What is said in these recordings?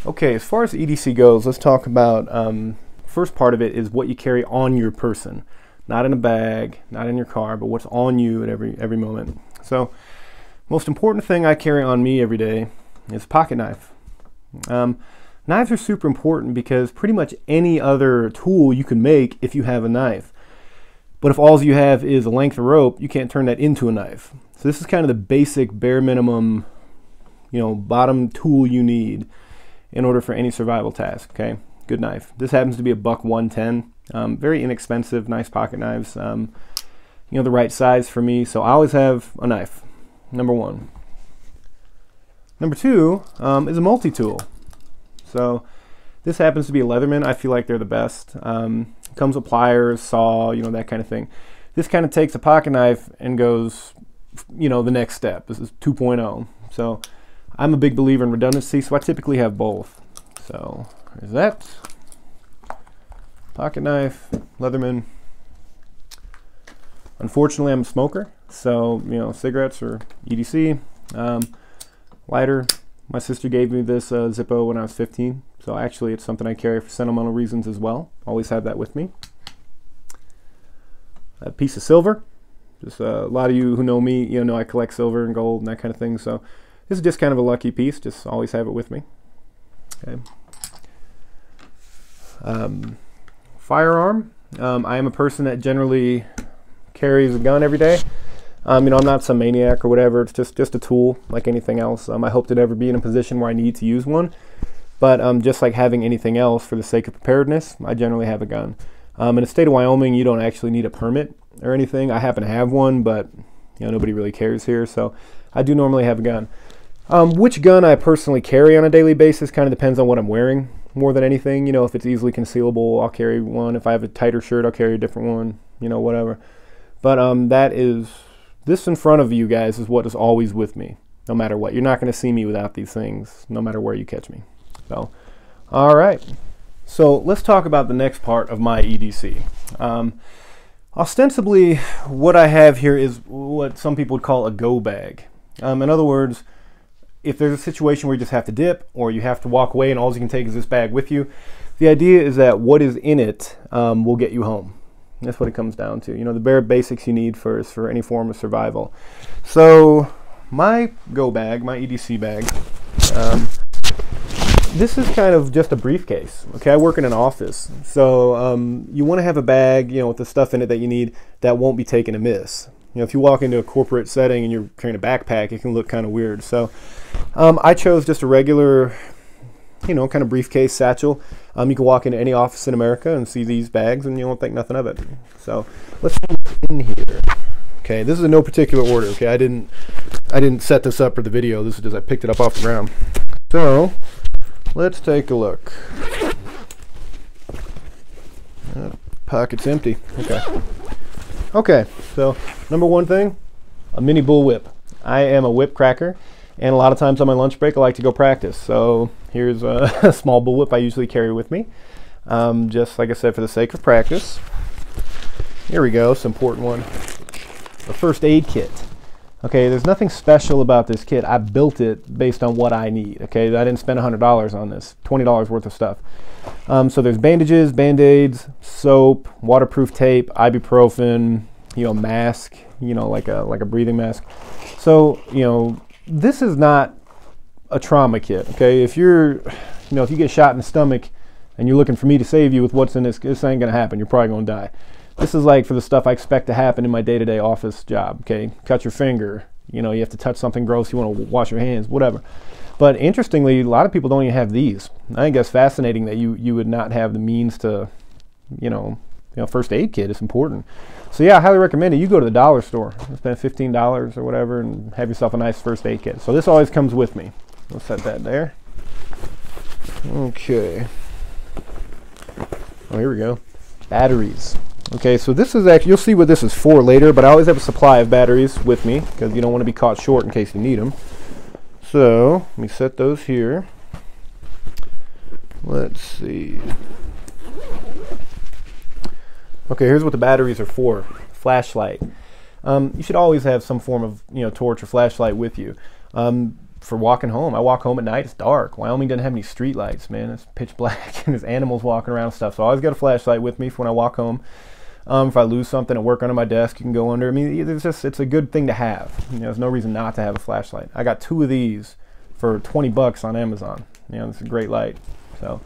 Okay, as far as EDC goes, let's talk about first part of it is what you carry on your person, not in a bag, not in your car, but what's on you at every moment. So, most important thing I carry on me every day is a pocket knife. Knives are super important because pretty much any other tool you can make if you have a knife. But if all you have is a length of rope, you can't turn that into a knife. So this is kind of the basic bare minimum, bottom tool you need in order for any survival task. Okay, good knife. This happens to be a buck 110. Very inexpensive, nice pocket knives. The right size for me. So I always have a knife. Number one. Number two is a multi-tool. So this happens to be a Leatherman. I feel like they're the best. Comes with pliers, saw, that kind of thing. This kind of takes a pocket knife and goes, the next step. This is 2.0. So I'm a big believer in redundancy, so I typically have both. So there's that. Pocket knife, Leatherman. Unfortunately, I'm a smoker, so cigarettes or EDC. Lighter. My sister gave me this Zippo when I was 15, so actually it's something I carry for sentimental reasons as well. Always have that with me. A piece of silver. Just a lot of you who know me, know I collect silver and gold and that kind of thing, so this is just kind of a lucky piece. Just always have it with me. Okay. Firearm. I am a person that generally carries a gun every day. I'm not some maniac or whatever. It's just a tool like anything else. I hope to never be in a position where I need to use one. But just like having anything else, for the sake of preparedness, I generally have a gun. In the state of Wyoming, you don't actually need a permit or anything. I happen to have one, but nobody really cares here. So I do normally have a gun. Which gun I personally carry on a daily basis kind of depends on what I'm wearing more than anything. If it's easily concealable, I'll carry one. If I have a tighter shirt, I'll carry a different one, whatever. But this in front of you guys is what is always with me, no matter what. You're not going to see me without these things, no matter where you catch me. So, all right. So let's talk about the next part of my EDC. Ostensibly, what I have here is what some people would call a go bag. In other words, if there's a situation where you just have to dip or you have to walk away and all you can take is this bag with you, the idea is that what is in it will get you home. That's what it comes down to. The bare basics you need for any form of survival. So my go bag, my EDC bag, this is kind of just a briefcase. Okay, I work in an office, so you want to have a bag, with the stuff in it that you need that won't be taken amiss. If you walk into a corporate setting and you're carrying a backpack, it can look kind of weird. So I chose just a regular, kind of briefcase satchel. You can walk into any office in America and see these bags and you won't think nothing of it. So let's put in here. Okay, this is in no particular order. Okay, I didn't set this up for the video. This is just I picked it up off the ground. So let's take a look. Pocket's empty. Okay, so number one thing, a mini bull whip. I am a whip cracker, and a lot of times on my lunch break I like to go practice. So here's a small bull whip I usually carry with me, just like I said, for the sake of practice. Here we go, it's an important one. A first aid kit. Okay, there's nothing special about this kit. I built it based on what I need. Okay, I didn't spend $100 on this, $20 worth of stuff. So there's bandages, band-aids, soap, waterproof tape, ibuprofen, mask, like a breathing mask. So, this is not a trauma kit. Okay, if you get shot in the stomach and you're looking for me to save you with what's in this ain't gonna happen. You're probably gonna die. This is like for the stuff I expect to happen in my day-to-day office job. Okay, cut your finger. You have to touch something gross. You want to wash your hands, whatever. But interestingly, a lot of people don't even have these. I think that's fascinating that you would not have the means to, first aid kit is important. So yeah, I highly recommend it. You go to the dollar store, spend $15 or whatever, and have yourself a nice first aid kit. So this always comes with me. We'll set that there. Okay. Oh, here we go. Batteries. Okay, so this is actually, you'll see what this is for later, but I always have a supply of batteries with me because you don't want to be caught short in case you need them. So let me set those here. Let's see. Okay, here's what the batteries are for. Flashlight. You should always have some form of torch or flashlight with you. for walking home. I walk home at night, it's dark. Wyoming doesn't have any street lights, man. It's pitch black and there's animals walking around and stuff. So I always got a flashlight with me for when I walk home. If I lose something at work under my desk, you can go under. I mean, it's a good thing to have. You know, there's no reason not to have a flashlight. I got 2 of these for 20 bucks on Amazon. You know, it's a great light. So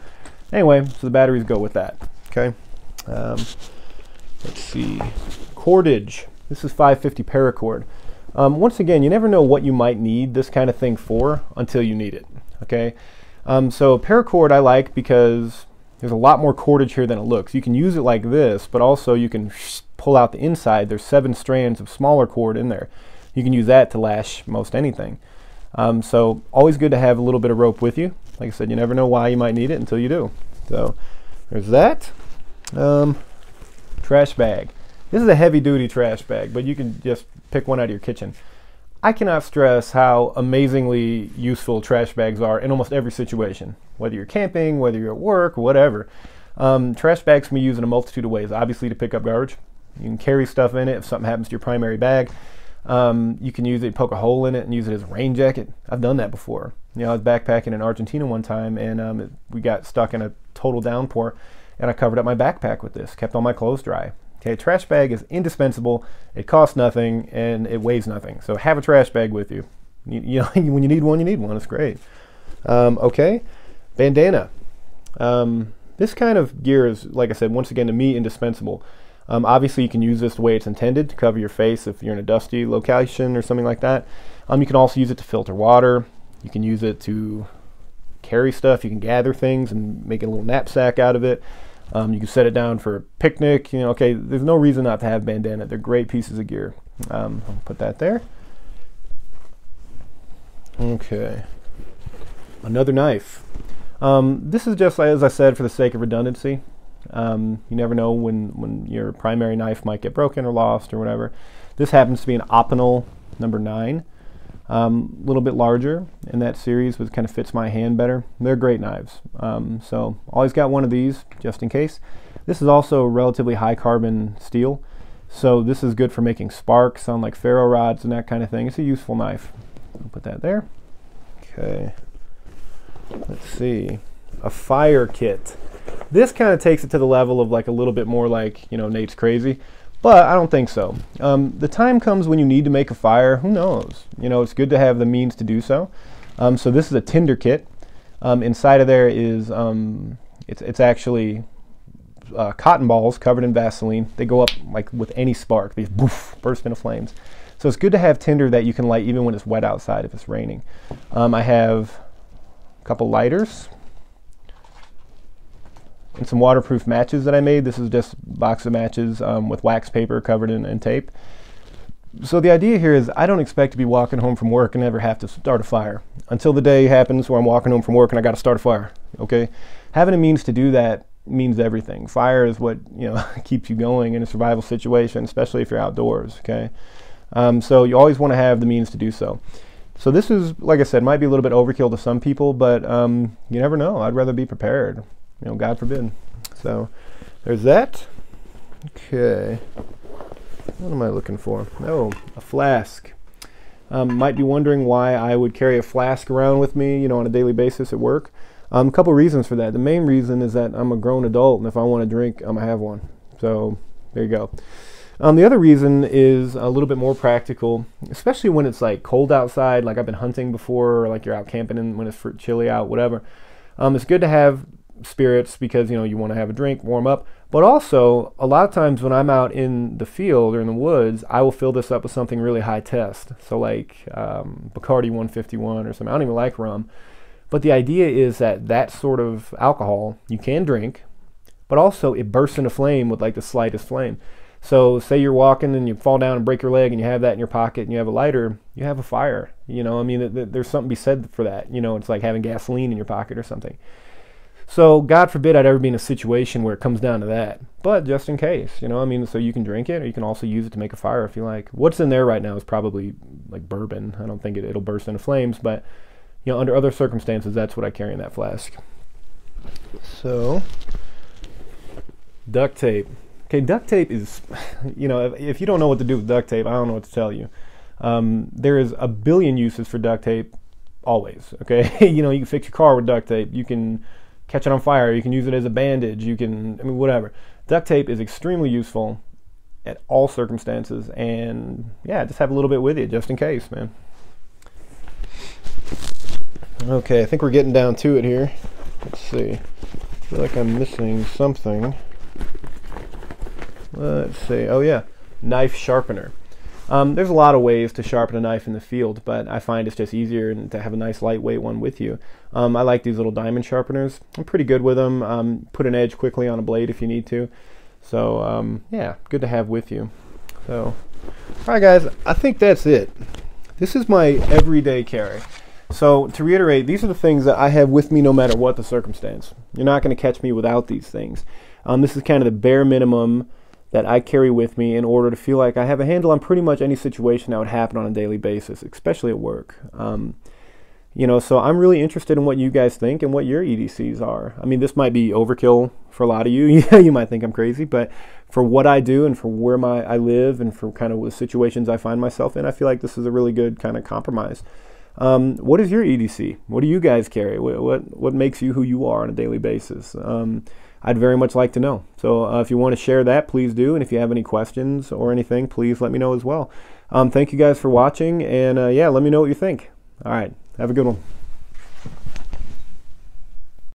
anyway, so the batteries go with that. Okay. Let's see. Cordage. This is 550 paracord. Once again, you never know what you might need this kind of thing for until you need it. Okay. So paracord I like because there's a lot more cordage here than it looks. You can use it like this, but also you can pull out the inside. There's 7 strands of smaller cord in there. You can use that to lash most anything. So always good to have a little bit of rope with you. Like I said, you never know why you might need it until you do. So there's that. Trash bag. This is a heavy-duty trash bag, but you can just pick one out of your kitchen. I cannot stress how amazingly useful trash bags are in almost every situation. Whether you're camping, whether you're at work, whatever. Trash bags can be used in a multitude of ways. Obviously to pick up garbage. You can carry stuff in it if something happens to your primary bag. You can use it, poke a hole in it and use it as a rain jacket. I've done that before. You know, I was backpacking in Argentina one time and we got stuck in a total downpour and I covered up my backpack with this, kept all my clothes dry. Okay, trash bag is indispensable. It costs nothing and it weighs nothing. So have a trash bag with you. You know, when you need one, you need one. It's great. Okay, bandana. This kind of gear is, like I said, once again, to me, indispensable. Obviously, you can use this the way it's intended to cover your face if you're in a dusty location or something like that. You can also use it to filter water. You can use it to carry stuff. You can gather things and make a little knapsack out of it. You can set it down for a picnic. You know, okay, there's no reason not to have bandana. They're great pieces of gear. I'll put that there. Okay. Another knife. This is just, as I said, for the sake of redundancy. You never know when your primary knife might get broken or lost or whatever. This happens to be an Opinel number 9. A little bit larger in that series, which kind of fits my hand better. They're great knives. So always got one of these just in case. This is also relatively high carbon steel. So this is good for making sparks on like ferro rods and that kind of thing. It's a useful knife. I'll put that there. Okay. Let's see. A fire kit. This kind of takes it to the level of like a little bit more like, you know, Nate's crazy. But I don't think so. The time comes when you need to make a fire. Who knows? You know, it's good to have the means to do so. So this is a tinder kit. Inside of there is, it's actually cotton balls covered in Vaseline. They go up like with any spark. These boof, burst into flames. So it's good to have tinder that you can light even when it's wet outside if it's raining. I have a couple lighters. And some waterproof matches that I made. This is just a box of matches with wax paper covered in tape. So the idea here is I don't expect to be walking home from work and never have to start a fire until the day happens where I'm walking home from work and I got to start a fire. Okay, having a means to do that means everything. Fire is what, you know, keeps you going in a survival situation, especially if you're outdoors. Okay, so you always want to have the means to do so. So this is, like I said, might be a little bit overkill to some people, but you never know. I'd rather be prepared. You know, God forbid. So there's that. Okay. What am I looking for? Oh, a flask. Might be wondering why I would carry a flask around with me, you know, on a daily basis at work. A couple reasons for that. The main reason is that I'm a grown adult, and if I want to drink, I'm gonna have one. So there you go. The other reason is a little bit more practical, especially when it's like cold outside, like I've been hunting before, or like you're out camping and when it's chilly out, whatever. It's good to have spirits because, you know, you want to have a drink, warm up. But also, a lot of times when I'm out in the field or in the woods, I will fill this up with something really high test. So like Bacardi 151 or something. I don't even like rum. But the idea is that that sort of alcohol you can drink, but also it bursts into flame with like the slightest flame. So say you're walking and you fall down and break your leg and you have that in your pocket and you have a lighter, you have a fire. You know, I mean, there's something to be said for that. You know, it's like having gasoline in your pocket or something. So God forbid I'd ever be in a situation where it comes down to that. But just in case, you know, I mean, so you can drink it or you can also use it to make a fire if you like. What's in there right now is probably like bourbon. I don't think it'll burst into flames, but, you know, under other circumstances, that's what I carry in that flask. So, duct tape. Okay, duct tape is, you know, if you don't know what to do with duct tape, I don't know what to tell you. There is a billion uses for duct tape. always, okay? You know, you can fix your car with duct tape. You can catch it on fire. You can use it as a bandage. You can, I mean, whatever. Duct tape is extremely useful at all circumstances, and yeah, just have a little bit with you just in case, man. Okay, I think we're getting down to it here. Let's see. I feel like I'm missing something. Let's see. Oh yeah, knife sharpener. There's a lot of ways to sharpen a knife in the field, but I find it's just easier to have a nice lightweight one with you. I like these little diamond sharpeners. I'm pretty good with them. Put an edge quickly on a blade if you need to. So yeah, good to have with you. So, all right guys, I think that's it. This is my everyday carry. So to reiterate, these are the things that I have with me no matter what the circumstance. You're not going to catch me without these things. This is kind of the bare minimum that I carry with me in order to feel like I have a handle on pretty much any situation that would happen on a daily basis, especially at work. You know, so I'm really interested in what you guys think and what your EDCs are. I mean, this might be overkill for a lot of you. You might think I'm crazy, but for what I do and for where I live and for kind of the situations I find myself in, I feel like this is a really good kind of compromise. What is your EDC? What do you guys carry? What makes you who you are on a daily basis? I'd very much like to know. So if you want to share that, please do. And if you have any questions or anything, please let me know as well. Thank you guys for watching. And yeah, let me know what you think. All right. Have a good one.